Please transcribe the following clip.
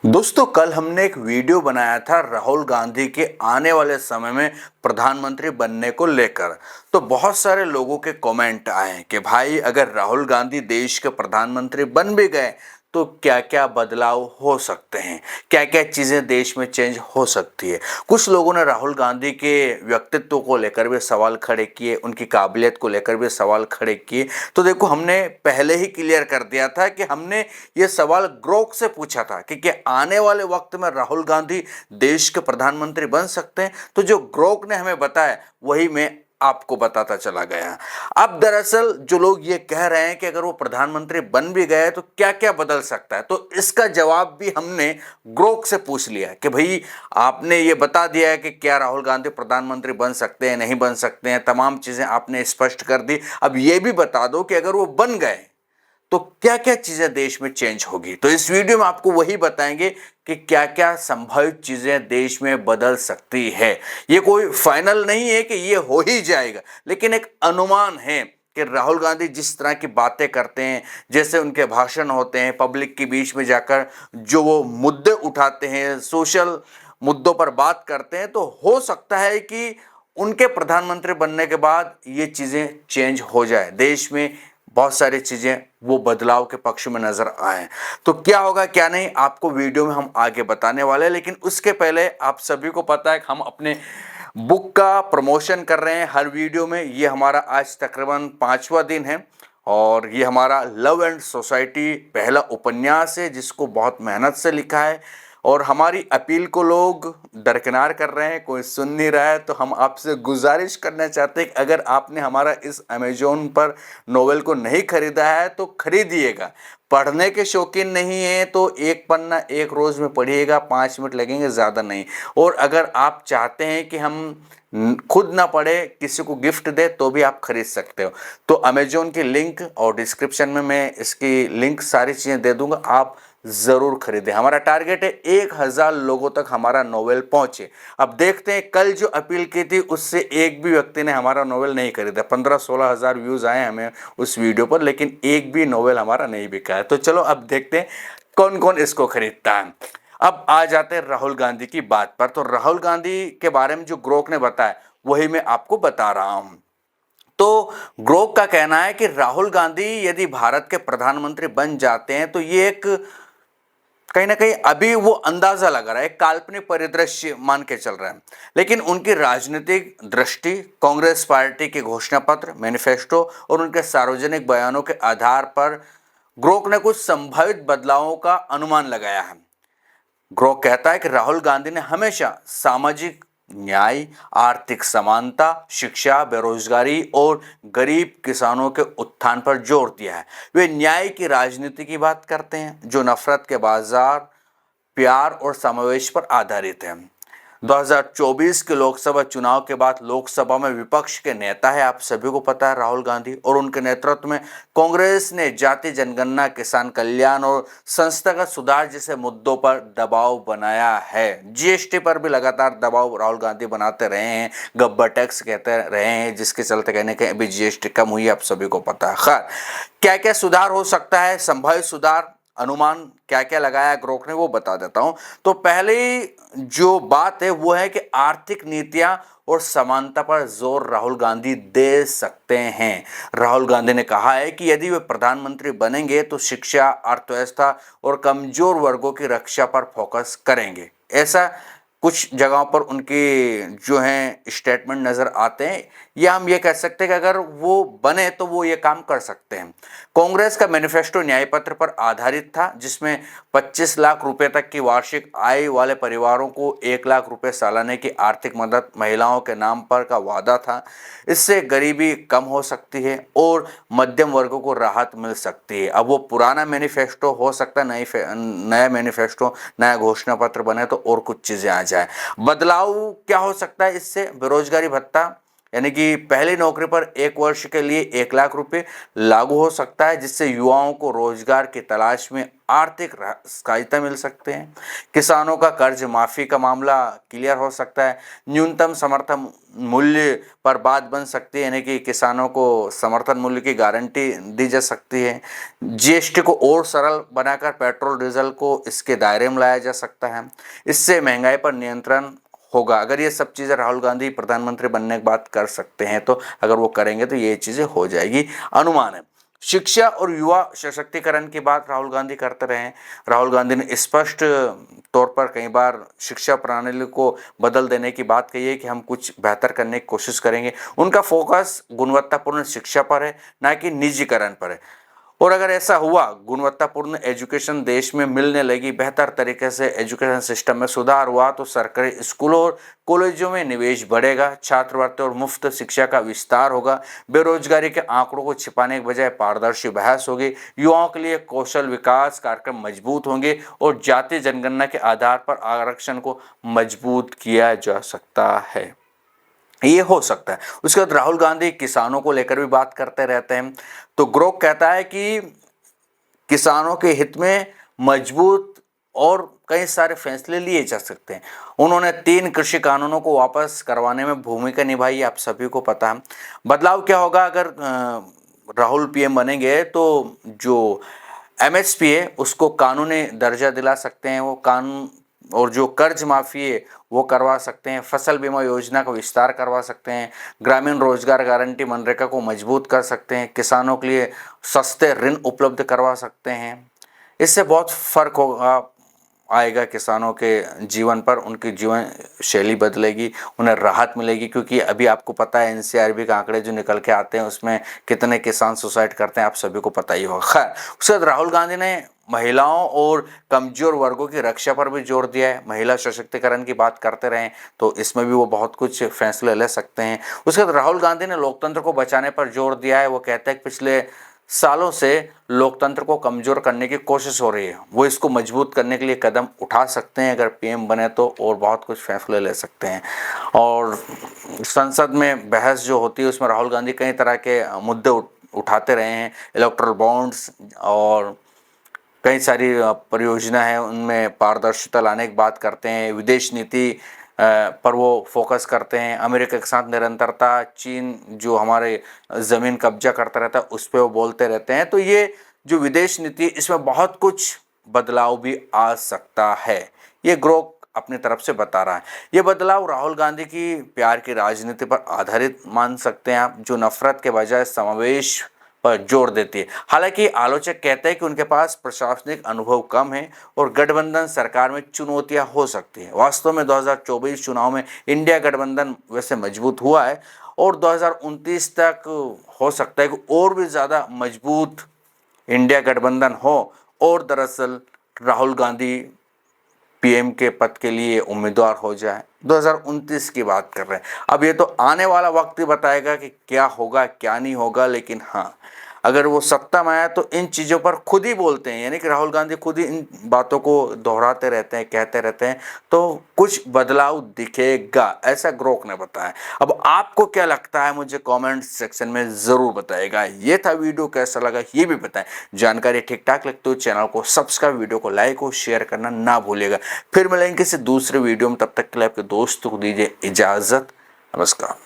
दोस्तों कल हमने एक वीडियो बनाया था राहुल गांधी के आने वाले समय में प्रधानमंत्री बनने को लेकर। तो बहुत सारे लोगों के कमेंट आए कि भाई अगर राहुल गांधी देश के प्रधानमंत्री बन भी गए तो क्या क्या बदलाव हो सकते हैं, क्या क्या चीजें देश में चेंज हो सकती है। कुछ लोगों ने राहुल गांधी के व्यक्तित्व को लेकर भी सवाल खड़े किए, उनकी काबिलियत को लेकर भी सवाल खड़े किए। तो देखो हमने पहले ही क्लियर कर दिया था कि हमने ये सवाल ग्रोक से पूछा था कि क्या आने वाले वक्त में राहुल गांधी देश के प्रधानमंत्री बन सकते हैं। तो जो ग्रोक ने हमें बताया वही मैं आपको बताता चला गया। अब दरअसल जो लोग ये कह रहे हैं कि अगर वो प्रधानमंत्री बन भी गए तो क्या क्या बदल सकता है, तो इसका जवाब भी हमने ग्रोक से पूछ लिया कि भाई आपने ये बता दिया है कि क्या राहुल गांधी प्रधानमंत्री बन सकते हैं, नहीं बन सकते हैं, तमाम चीजें आपने स्पष्ट कर दी। अब ये भी बता दो कि अगर वो बन गए तो क्या क्या चीजें देश में चेंज होगी। तो इस वीडियो में आपको वही बताएंगे कि क्या क्या संभावित चीजें देश में बदल सकती है। ये कोई फाइनल नहीं है कि ये हो ही जाएगा, लेकिन एक अनुमान है कि राहुल गांधी जिस तरह की बातें करते हैं, जैसे उनके भाषण होते हैं, पब्लिक के बीच में जाकर जो वो मुद्दे उठाते हैं, सोशल मुद्दों पर बात करते हैं, तो हो सकता है कि उनके प्रधानमंत्री बनने के बाद ये चीजें चेंज हो जाए, देश में बहुत सारी चीजें वो बदलाव के पक्ष में नजर आए। तो क्या होगा क्या नहीं आपको वीडियो में हम आगे बताने वाले हैं, लेकिन उसके पहले आप सभी को पता है कि हम अपने बुक का प्रमोशन कर रहे हैं हर वीडियो में। ये हमारा आज तकरीबन 5वां दिन है और ये हमारा लव एंड सोसाइटी पहला उपन्यास है जिसको बहुत मेहनत से लिखा है। और हमारी अपील को लोग दरकिनार कर रहे हैं, कोई सुन नहीं रहा है। तो हम आपसे गुजारिश करना चाहते हैं कि अगर आपने हमारा इस अमेजोन पर नोवेल को नहीं खरीदा है तो खरीदिएगा। पढ़ने के शौकीन नहीं है तो एक पन्ना एक रोज में पढ़िएगा, 5 मिनट लगेंगे, ज़्यादा नहीं। और अगर आप चाहते हैं कि हम खुद ना पढ़े किसी को गिफ्ट दे तो भी आप खरीद सकते हो। तो अमेजोन की लिंक और डिस्क्रिप्शन में मैं इसकी लिंक सारी चीज़ें दे दूंगा, आप जरूर खरीदें। हमारा टारगेट है 1000 लोगों तक हमारा नोवेल पहुंचे। अब देखते हैं, कल जो अपील की थी उससे एक भी व्यक्ति ने हमारा नोवेल नहीं खरीदा। 15-16 हजार व्यूज आए हमें उस वीडियो पर, लेकिन एक भी नोवेल हमारा नहीं बिका है। तो चलो अब देखते हैं कौन कौन इसको खरीदता है। अब आ जाते हैं राहुल गांधी की बात पर। तो राहुल गांधी के बारे में जो ग्रोक ने बताया वही मैं आपको बता रहा हूं। तो ग्रोक का कहना है कि राहुल गांधी यदि भारत के प्रधानमंत्री बन जाते हैं तो ये एक कहीं ना कहीं अभी वो अंदाजा लगा रहा है, काल्पनिक परिदृश्य मान के चल रहा है, लेकिन उनकी राजनीतिक दृष्टि, कांग्रेस पार्टी के घोषणा पत्र, मैनिफेस्टो और उनके सार्वजनिक बयानों के आधार पर ग्रोक ने कुछ संभावित बदलावों का अनुमान लगाया है। ग्रोक कहता है कि राहुल गांधी ने हमेशा सामाजिक न्याय, आर्थिक समानता, शिक्षा, बेरोजगारी और गरीब किसानों के उत्थान पर जोर दिया है। वे न्याय की राजनीति की बात करते हैं जो नफरत के बाजार, प्यार और समावेश पर आधारित है। 2024 के लोकसभा चुनाव के बाद लोकसभा में विपक्ष के नेता है, आप सभी को पता है, राहुल गांधी। और उनके नेतृत्व में कांग्रेस ने जाति जनगणना, किसान कल्याण और संस्थागत सुधार जैसे मुद्दों पर दबाव बनाया है। जीएसटी पर भी लगातार दबाव राहुल गांधी बनाते रहे हैं, गब्बर टैक्स कहते रहे हैं, जिसके चलते कहने के अभी जीएसटी कम हुई, आप सभी को पता है। खैर, क्या क्या सुधार हो सकता है, संभावित सुधार अनुमान क्या क्या लगाया ग्रोक ने, वो बता देता हूं। तो पहली जो बात है वो है कि आर्थिक नीतियां और समानता पर जोर राहुल गांधी दे सकते हैं। राहुल गांधी ने कहा है कि यदि वे प्रधानमंत्री बनेंगे तो शिक्षा, अर्थव्यवस्था और कमजोर वर्गों की रक्षा पर फोकस करेंगे। ऐसा कुछ जगहों पर उनके जो हैं स्टेटमेंट नजर आते हैं, या हम ये कह सकते हैं कि अगर वो बने तो वो ये काम कर सकते हैं। कांग्रेस का मैनिफेस्टो न्याय पत्र पर आधारित था जिसमें 25 लाख रुपए तक की वार्षिक आय वाले परिवारों को 1 लाख रुपए सालाने की आर्थिक मदद महिलाओं के नाम पर का वादा था। इससे गरीबी कम हो सकती है और मध्यम वर्गों को राहत मिल सकती है। अब वो पुराना मैनिफेस्टो हो सकता है, नया मैनिफेस्टो, नया घोषणा पत्र बने तो और कुछ चीजें आ जाए। बदलाव क्या हो सकता है इससे? बेरोजगारी भत्ता यानी कि पहली नौकरी पर 1 वर्ष के लिए 1 लाख रुपए लागू हो सकता है, जिससे युवाओं को रोजगार की तलाश में आर्थिक सहायता मिल सकते हैं। किसानों का कर्ज माफी का मामला क्लियर हो सकता है। न्यूनतम समर्थन मूल्य पर बात बन सकती है, यानी कि किसानों को समर्थन मूल्य की गारंटी दी जा सकती है। जीएसटी को और सरल बनाकर पेट्रोल डीजल को इसके दायरे में लाया जा सकता है। इससे महंगाई पर नियंत्रण होगा। अगर ये सब चीज़ें राहुल गांधी प्रधानमंत्री बनने के बाद कर सकते हैं, तो अगर वो करेंगे तो ये चीज़ें हो जाएगी, अनुमान है। शिक्षा और युवा सशक्तिकरण की बात राहुल गांधी करते रहे हैं। राहुल गांधी ने स्पष्ट तौर पर कई बार शिक्षा प्रणाली को बदल देने की बात कही है कि हम कुछ बेहतर करने की कोशिश करेंगे। उनका फोकस गुणवत्तापूर्ण शिक्षा पर है, ना कि निजीकरण पर है। और अगर ऐसा हुआ, गुणवत्तापूर्ण एजुकेशन देश में मिलने लगी, बेहतर तरीके से एजुकेशन सिस्टम में सुधार हुआ, तो सरकारी स्कूलों और कॉलेजों में निवेश बढ़ेगा, छात्रवृत्ति और मुफ्त शिक्षा का विस्तार होगा, बेरोजगारी के आंकड़ों को छिपाने के बजाय पारदर्शी बहस होगी, युवाओं के लिए कौशल विकास कार्यक्रम मजबूत होंगे और जातीय जनगणना के आधार पर आरक्षण को मजबूत किया जा सकता है। ये हो सकता है। उसके बाद राहुल गांधी किसानों को लेकर भी बात करते रहते हैं। तो ग्रोक कहता है कि किसानों के हित में मजबूत और कई सारे फैसले लिए जा सकते हैं। उन्होंने 3 कृषि कानूनों को वापस करवाने में भूमिका निभाई, आप सभी को पता है। बदलाव क्या होगा अगर राहुल पीएम बनेंगे, तो जो एमएसपी है उसको कानूनी दर्जा दिला सकते हैं वो कानून, और जो कर्ज माफी है वो करवा सकते हैं, फसल बीमा योजना का विस्तार करवा सकते हैं, ग्रामीण रोजगार गारंटी मनरेगा को मजबूत कर सकते हैं, किसानों के लिए सस्ते ऋण उपलब्ध करवा सकते हैं। इससे बहुत फर्क होगा, आएगा किसानों के जीवन पर, उनकी जीवन शैली बदलेगी, उन्हें राहत मिलेगी। क्योंकि अभी आपको पता है एनसीआरबी के आंकड़े जो निकल के आते हैं उसमें कितने किसान सुसाइड करते हैं, आप सभी को पता ही होगा। खैर, उसके बाद राहुल गांधी ने महिलाओं और कमजोर वर्गों की रक्षा पर भी जोर दिया है। महिला सशक्तिकरण की बात करते रहें तो इसमें भी वो बहुत कुछ फैसले ले सकते हैं। उसके बाद राहुल गांधी ने लोकतंत्र को बचाने पर जोर दिया है। वो कहते हैं कि पिछले सालों से लोकतंत्र को कमजोर करने की कोशिश हो रही है, वो इसको मजबूत करने के लिए कदम उठा सकते हैं अगर पीएम बने तो, और बहुत कुछ फैसले ले सकते हैं। और संसद में बहस जो होती है उसमें राहुल गांधी कई तरह के मुद्दे उठाते रहे हैं। इलेक्टोरल बॉन्ड्स और कई सारी परियोजना है, उनमें पारदर्शिता लाने की बात करते हैं। विदेश नीति पर वो फोकस करते हैं। अमेरिका के साथ निरंतरता, चीन जो हमारे ज़मीन कब्जा करता रहता है उस पर वो बोलते रहते हैं। तो ये जो विदेश नीति, इसमें बहुत कुछ बदलाव भी आ सकता है, ये ग्रोक अपनी तरफ से बता रहा है। ये बदलाव राहुल गांधी की प्यार की राजनीति पर आधारित मान सकते हैं आप, जो नफरत के बजाय समावेश पर जोर देती है। हालांकि आलोचक कहते हैं कि उनके पास प्रशासनिक अनुभव कम है और गठबंधन सरकार में चुनौतियां हो सकती हैं। वास्तव में 2024 चुनाव में इंडिया गठबंधन वैसे मजबूत हुआ है और 2029 तक हो सकता है कि और भी ज़्यादा मजबूत इंडिया गठबंधन हो और दरअसल राहुल गांधी पीएम के पद के लिए उम्मीदवार हो जाए। 2029 की बात कर रहे हैं। अब ये तो आने वाला वक्त ही बताएगा कि क्या होगा क्या नहीं होगा, लेकिन हाँ, अगर वो सत्ता में आया तो इन चीज़ों पर खुद ही बोलते हैं, यानी कि राहुल गांधी खुद ही इन बातों को दोहराते रहते हैं, कहते रहते हैं, तो कुछ बदलाव दिखेगा, ऐसा ग्रोक ने बताया। अब आपको क्या लगता है मुझे कमेंट सेक्शन में ज़रूर बताएगा। ये था वीडियो, कैसा लगा ये भी बताएं। जानकारी ठीक ठाक लगती हो चैनल को सब्सक्राइब, वीडियो को लाइक और शेयर करना ना भूलिएगा। फिर मिलेंगे किसी दूसरे वीडियो में, तब तक के लिए आपके दोस्तों को दीजिए इजाज़त। नमस्कार।